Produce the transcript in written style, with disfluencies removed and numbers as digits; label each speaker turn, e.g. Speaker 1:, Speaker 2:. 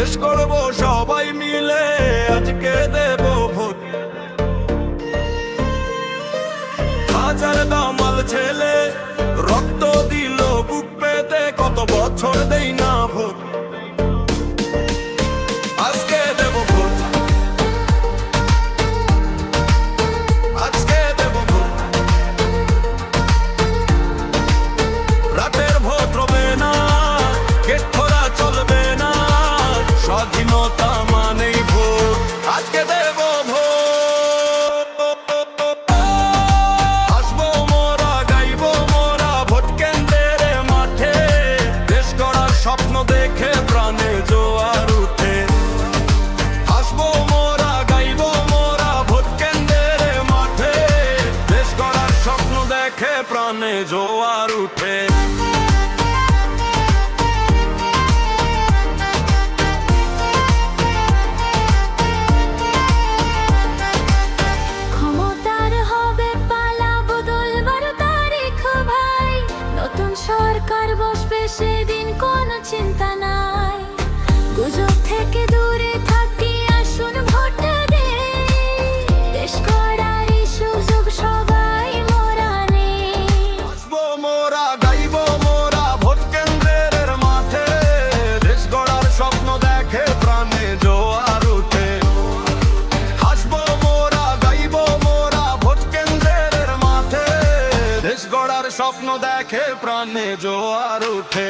Speaker 1: দেশ করব সবাই মিলে, আজকে দেব ভোট। হাজার দামাল ছেলে রক্ত দিল বুক পেতে, কত বছর দেই না ভোট। আজকে দেব ভোট, আজকে দেব ভোট। রাতের ভোট হবে না, গেট খোলা চলবে না, স্বাধীনতা মানেই ভোট। আজকে দেব ভোট, আসবো মোরা, গাইবো মোরা ভোট কেন্দ্রের মাঠে, দেশ গড়ার স্বপ্ন দেখে প্রাণে জোয়ার উঠে। আসবো মোরা, গাইবো মোরা ভোট কেন্দ্রের মাঠে, দেশ গড়ার স্বপ্ন দেখে প্রাণে জোয়ার উঠে।
Speaker 2: সরকার বসবে সেদিন কোনো চিন্তা নাই, গুজব থেকে দূরে থাকি আসুন ভোট দেই, দেশ গড়ার সুযোগ সবাই মোরা নেই।
Speaker 1: আসবো মোরা, গাইবো মোরা ভোট কেন্দ্রের মাঠে, দেশ গড়ার স্বপ্ন দেখে প্রাণে জোয়ার উঠে। আসবো মোরা, গাইবো মোরা ভোট কেন্দ্রের মাঠে, দেশ গড়ার স্বপ্ন দেখে প্রাণে জোয়ার উঠে।